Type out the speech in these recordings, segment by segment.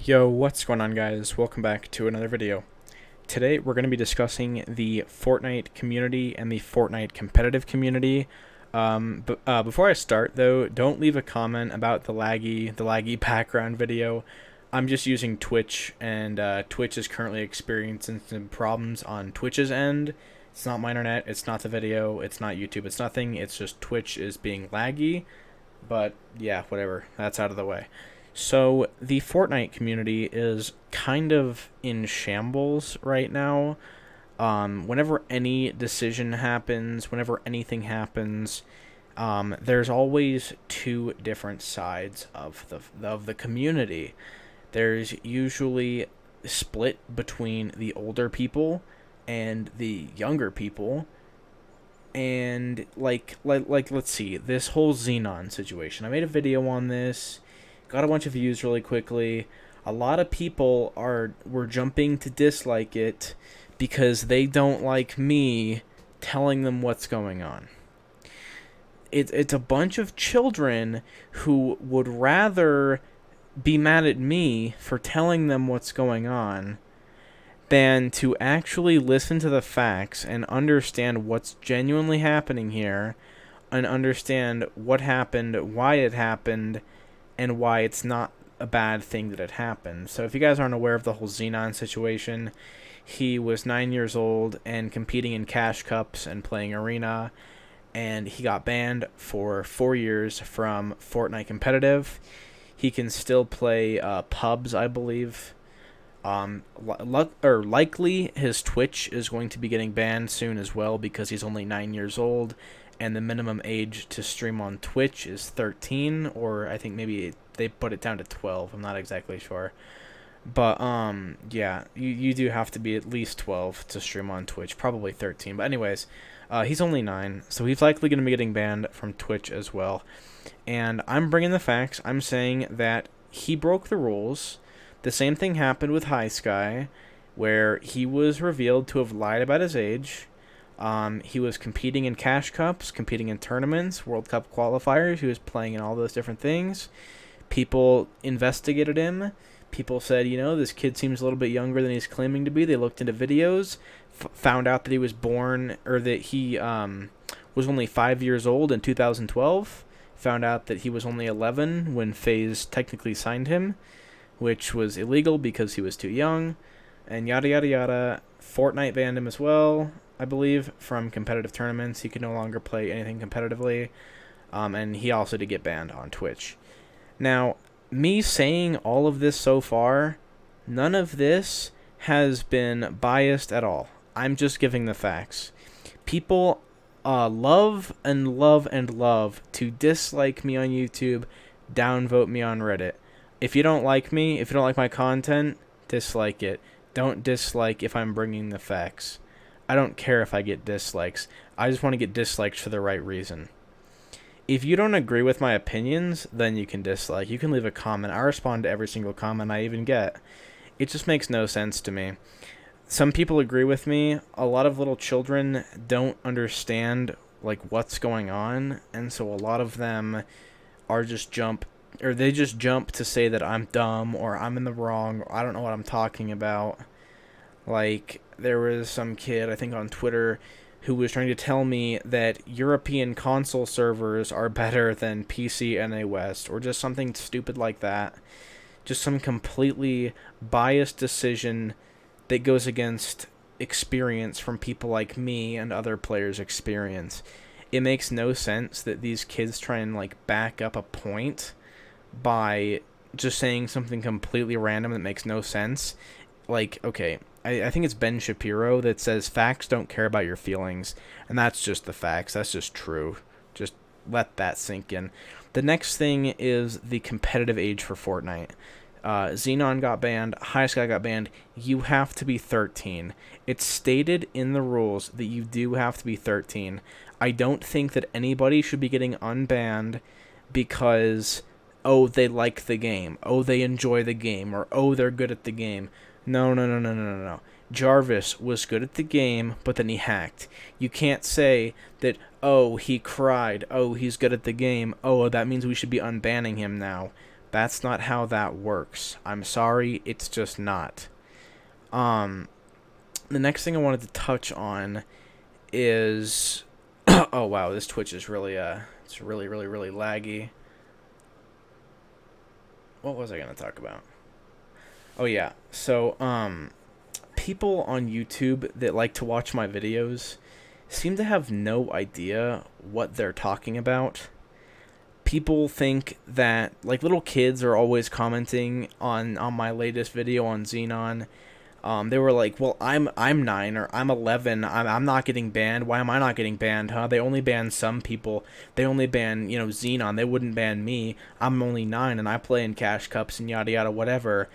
Yo, what's going on, guys? Welcome back to another video. Today we're going to be discussing the Fortnite community and the Fortnite competitive community. Before I start though, don't leave a comment about the laggy background video. I'm just using Twitch, and Twitch is currently experiencing some problems on Twitch's end. It's not my internet, it's not the video, it's not YouTube, it's nothing. It's just Twitch is being laggy. But yeah, whatever. That's out of the way. So the Fortnite community is kind of in shambles right now. Whenever any decision happens, whenever anything happens, there's always two different sides of the community. There's usually split between the older people and the younger people. And like let's see, this whole Zenon situation. I made a video on this, got a bunch of views really quickly. A lot of people were jumping to dislike it because they don't like me telling them what's going on. It's a bunch of children who would rather be mad at me for telling them what's going on than to actually listen to the facts and understand what's genuinely happening here, and understand what happened, why it happened, and why it's not a bad thing that it happened. So if you guys aren't aware of the whole Zenon situation, he was 9 years old and competing in cash cups and playing arena, and he got banned for 4 years from Fortnite competitive. He can still play pubs, I believe. Likely his Twitch is going to be getting banned soon as well, because he's only 9 years old, and the minimum age to stream on Twitch is 13, or I think maybe they put it down to 12. I'm not exactly sure. But yeah, you do have to be at least 12 to stream on Twitch, probably 13. But anyways, he's only 9, so he's likely going to be getting banned from Twitch as well. And I'm bringing the facts. I'm saying that he broke the rules. The same thing happened with H1ghsky1, where he was revealed to have lied about his age. He was competing in cash cups, competing in tournaments, World Cup qualifiers. He was playing in all those different things. People investigated him. People said, this kid seems a little bit younger than he's claiming to be. They looked into videos, found out that he was born, or that he was only 5 years old in 2012. Found out that he was only 11 when FaZe technically signed him, which was illegal because he was too young, and yada yada yada. Fortnite banned him as well, I believe, from competitive tournaments. He could no longer play anything competitively, and he also did get banned on Twitch. Now, me saying all of this so far, none of this has been biased at all. I'm just giving the facts. People love to dislike me on YouTube, downvote me on Reddit. If you don't like me, if you don't like my content, dislike it. Don't dislike if I'm bringing the facts. I don't care if I get dislikes. I just want to get dislikes for the right reason. If you don't agree with my opinions, then you can dislike. You can leave a comment. I respond to every single comment I even get. It just makes no sense to me. Some people agree with me. A lot of little children don't understand what's going on, and so a lot of them are just jump to say that I'm dumb, or I'm in the wrong, or I don't know what I'm talking about. There was some kid, I think on Twitter, who was trying to tell me that European console servers are better than PC NA West, or just something stupid like that. Just some completely biased decision that goes against experience from people like me and other players' experience. It makes no sense that these kids try and back up a point by just saying something completely random that makes no sense. Okay, I think it's Ben Shapiro that says facts don't care about your feelings, and that's just the facts. That's just true. Just let that sink in. The next thing is the competitive age for Fortnite. Zenon got banned, H1ghsky1 got banned. You have to be 13. It's stated in the rules that you do have to be 13. I don't think that anybody should be getting unbanned because they like the game, they enjoy the game, or they're good at the game. No. Jarvis was good at the game, but then he hacked. You can't say that, he cried, he's good at the game, that means we should be unbanning him now. That's not how that works. I'm sorry, it's just not. Um, the next thing I wanted to touch on is oh wow, this Twitch is really it's really laggy. What was I gonna talk about? Oh yeah, so people on YouTube that like to watch my videos seem to have no idea what they're talking about. People think that, like, little kids are always commenting on my latest video on Zenon. They were like, "Well, I'm 9 or I'm 11. I'm not getting banned. Why am I not getting banned? Huh? They only ban some people. They only ban Zenon. They wouldn't ban me. I'm only 9 and I play in cash cups and yada yada whatever."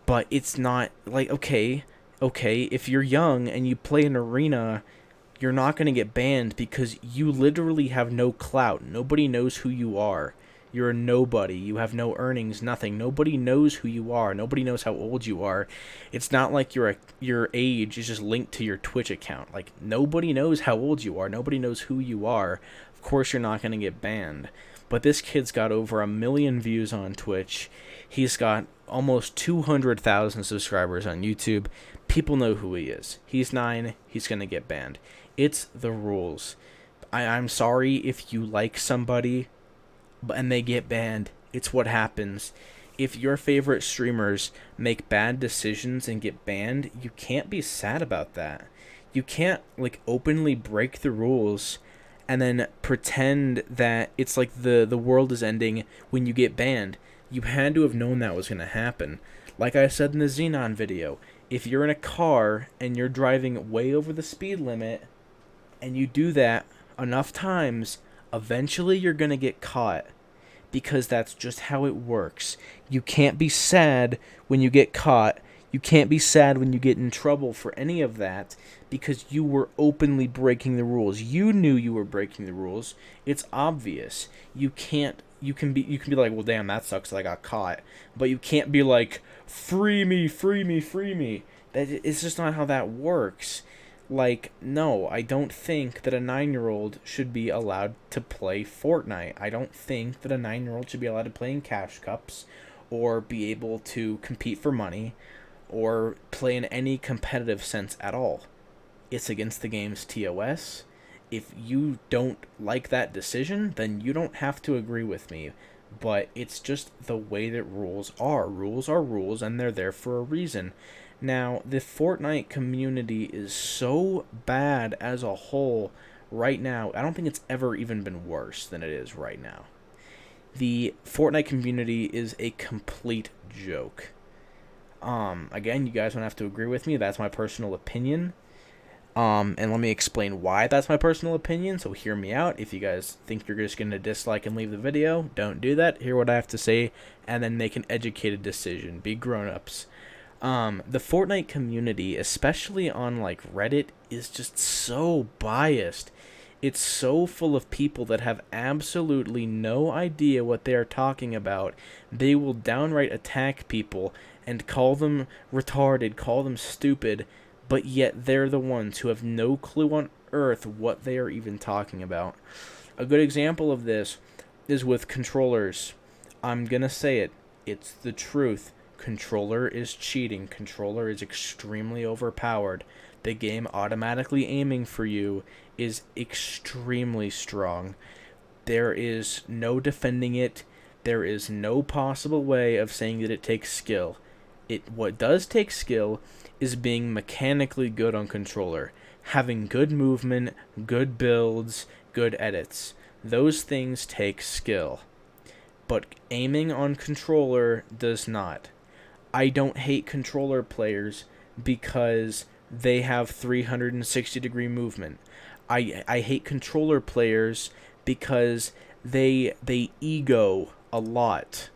But it's not like, okay, if you're young and you play an arena, you're not going to get banned because you literally have no clout. Nobody knows who you are. You're a nobody. You have no earnings, nothing. Nobody knows who you are. Nobody knows how old you are. It's not like your age is just linked to your Twitch account. Like, nobody knows how old you are. Nobody knows who you are. Of course you're not going to get banned. But this kid's got over 1 million views on Twitch. He's got almost 200,000 subscribers on YouTube. People know who he is. He's 9. He's going to get banned. It's the rules. I'm sorry if you like somebody and they get banned. It's what happens. If your favorite streamers make bad decisions and get banned, you can't be sad about that. You can't, like, openly break the rules and then pretend that it's like the world is ending when you get banned. You had to have known that was going to happen. Like I said in the Zenon video, if you're in a car and you're driving way over the speed limit and you do that enough times, eventually you're going to get caught, because that's just how it works. You can't be sad when you get caught. You can't be sad when you get in trouble for any of that, because you were openly breaking the rules. You knew you were breaking the rules. It's obvious. You can be like, well, damn, that sucks that I got caught. But you can't be like, free me, free me, free me. It's just not how that works. Like, no, I don't think that a 9-year-old should be allowed to play Fortnite. I don't think that a 9-year-old should be allowed to play in cash cups or be able to compete for money or play in any competitive sense at all. It's against the game's TOS. If you don't like that decision, then you don't have to agree with me. But it's just the way that rules are. Rules are rules, and they're there for a reason. Now, the Fortnite community is so bad as a whole right now. I don't think it's ever even been worse than it is right now. The Fortnite community is a complete joke. Again, you guys don't have to agree with me. That's my personal opinion. And let me explain why that's my personal opinion, so hear me out. If you guys think you're just going to dislike and leave the video, don't do that. Hear what I have to say, and then make an educated decision. Be grown-ups. The Fortnite community, especially on, like, Reddit, is just so biased. It's so full of people that have absolutely no idea what they are talking about. They will downright attack people and call them retarded, call them stupid, but yet they're the ones who have no clue on earth what they are even talking about. A good example of this is with controllers. I'm gonna say it. It's the truth. Controller is cheating. Controller is extremely overpowered. The game automatically aiming for you is extremely strong. There is no defending it. There is no possible way of saying that it takes skill. What does take skill is being mechanically good on controller, having good movement, good builds, good edits. Those things take skill. But aiming on controller does not. I don't hate controller players because they have 360-degree movement. I hate controller players because they ego a lot.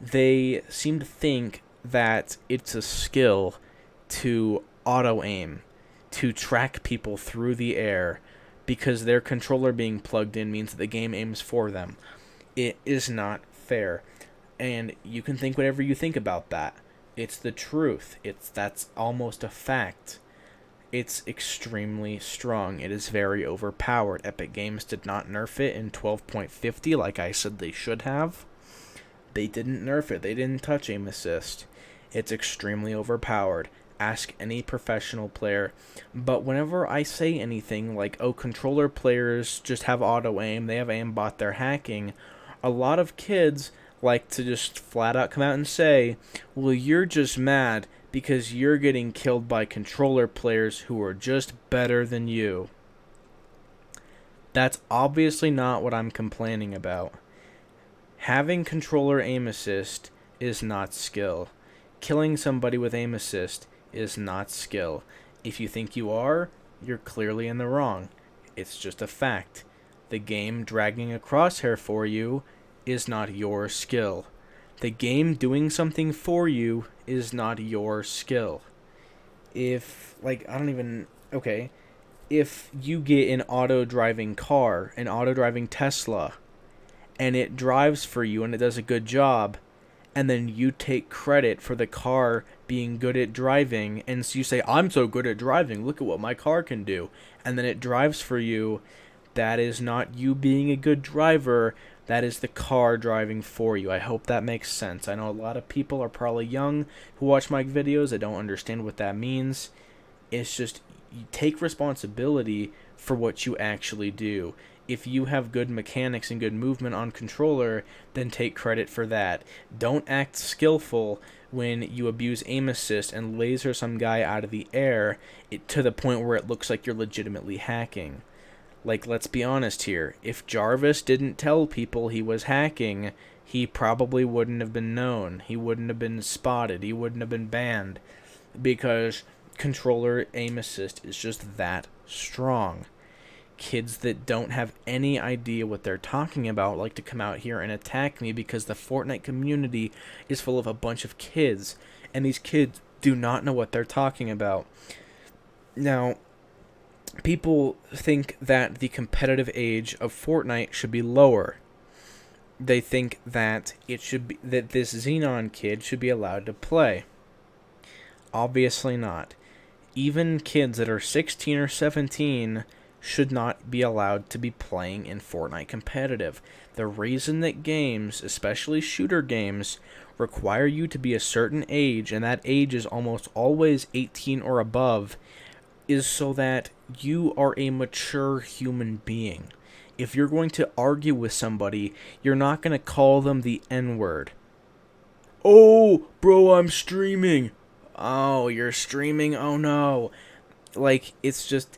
They seem to think that it's a skill to auto-aim, to track people through the air, because their controller being plugged in means that the game aims for them. It is not fair. And you can think whatever you think about that. It's the truth. That's almost a fact. It's extremely strong. It is very overpowered. Epic Games did not nerf it in 12.50 like I said they should have. They didn't nerf it. They didn't touch aim assist. It's extremely overpowered. Ask any professional player. But whenever I say anything like, oh, controller players just have auto aim, they have aimbot, they're hacking, a lot of kids like to just flat out come out and say, well, you're just mad because you're getting killed by controller players who are just better than you. That's obviously not what I'm complaining about. Having controller aim assist is not skill. Killing somebody with aim assist is not skill. If you think you are, you're clearly in the wrong. It's just a fact. The game dragging a crosshair for you is not your skill. The game doing something for you is not your skill. If you get an auto-driving car, an auto-driving Tesla, and it drives for you and it does a good job, and then you take credit for the car being good at driving, and so you say, I'm so good at driving, look at what my car can do, and then it drives for you, that is not you being a good driver, that is the car driving for you. I hope that makes sense. I know a lot of people are probably young who watch my videos that don't understand what that means. It's just, you take responsibility for what you actually do. If you have good mechanics and good movement on controller, then take credit for that. Don't act skillful when you abuse aim assist and laser some guy out of the air to the point where it looks like you're legitimately hacking. Like, let's be honest here. If Jarvis didn't tell people he was hacking, he probably wouldn't have been known. He wouldn't have been spotted. He wouldn't have been banned. Because controller aim assist is just that strong. Kids that don't have any idea what they're talking about like to come out here and attack me because the Fortnite community is full of a bunch of kids, and these kids do not know what they're talking about. Now, people think that the competitive age of Fortnite should be lower. They think that that this Zenon kid should be allowed to play. Obviously not. Even kids that are 16 or 17 should not be allowed to be playing in Fortnite competitive. The reason that games, especially shooter games, require you to be a certain age, and that age is almost always 18 or above, is so that you are a mature human being. If you're going to argue with somebody, you're not going to call them the N-word. Oh, bro, I'm streaming. Oh, you're streaming? Oh, no. Like, it's just,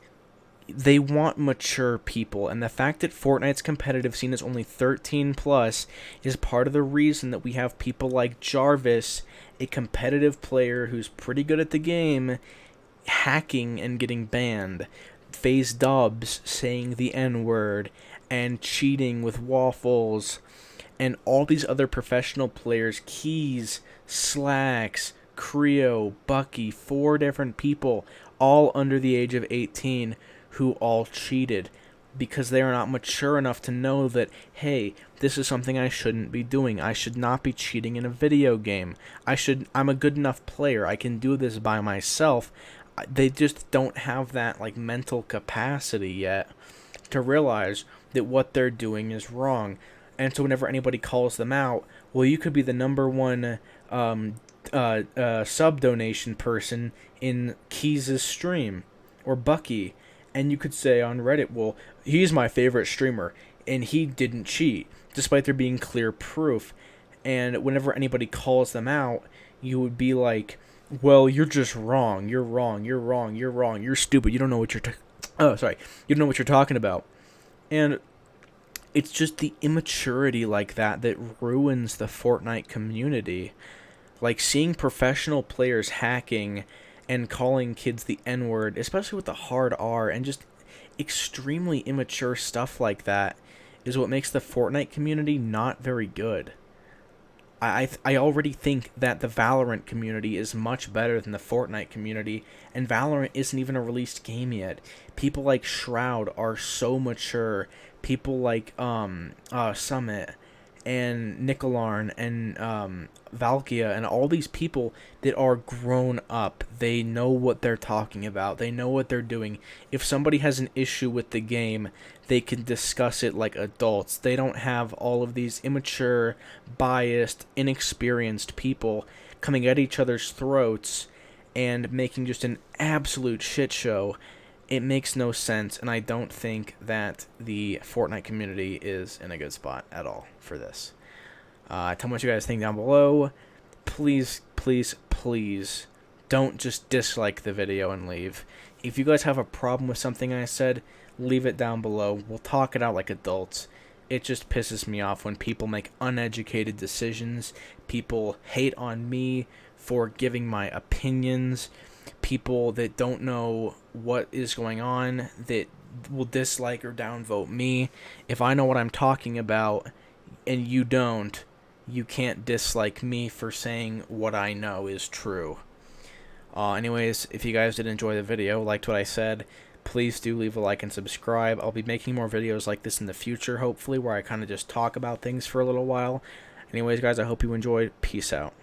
they want mature people, and the fact that Fortnite's competitive scene is only 13 plus is part of the reason that we have people like Jarvis, a competitive player who's pretty good at the game, hacking and getting banned, FaZe Dubs saying the N-word, and cheating with waffles, and all these other professional players, Keys, Slacks, Creo, Bucky, 4 different people, all under the age of 18, who all cheated because they are not mature enough to know that, hey, this is something I shouldn't be doing. I should not be cheating in a video game. I'm a good enough player. I can do this by myself. They just don't have that like mental capacity yet to realize that what they're doing is wrong. And so whenever anybody calls them out, well, you could be the number one sub donation person in Keys' stream or Bucky, and you could say on Reddit, well, he's my favorite streamer and he didn't cheat, despite there being clear proof. And whenever anybody calls them out, you would be like, well, you're just wrong. You're wrong. You're wrong. You're wrong. You're stupid. You don't know what you're you don't know what you're talking about. And it's just the immaturity like that that ruins the Fortnite community. Like, seeing professional players hacking and calling kids the N-word, especially with the hard R, and just extremely immature stuff like that, is what makes the Fortnite community not very good. I already think that the Valorant community is much better than the Fortnite community, and Valorant isn't even a released game yet. People like Shroud are so mature. People like Summit and Nicolarn and Valkia and all these people that are grown up. They know what they're talking about. They know what they're doing. If somebody has an issue with the game, they can discuss it like adults. They don't have all of these immature, biased, inexperienced people coming at each other's throats and making just an absolute shit show. It makes no sense, and I don't think that the Fortnite community is in a good spot at all for this. Tell me what you guys think down below. Please, please, please don't just dislike the video and leave. If you guys have a problem with something I said, leave it down below. We'll talk it out like adults. It just pisses me off when people make uneducated decisions. People hate on me for giving my opinions. People that don't know what is going on, that will dislike or downvote me. If I know what I'm talking about and you don't, you can't dislike me for saying what I know is true. Anyways, if you guys did enjoy the video, liked what I said, please do leave a like and subscribe. I'll be making more videos like this in the future, hopefully, where I kind of just talk about things for a little while. Anyways, guys, I hope you enjoyed. Peace out.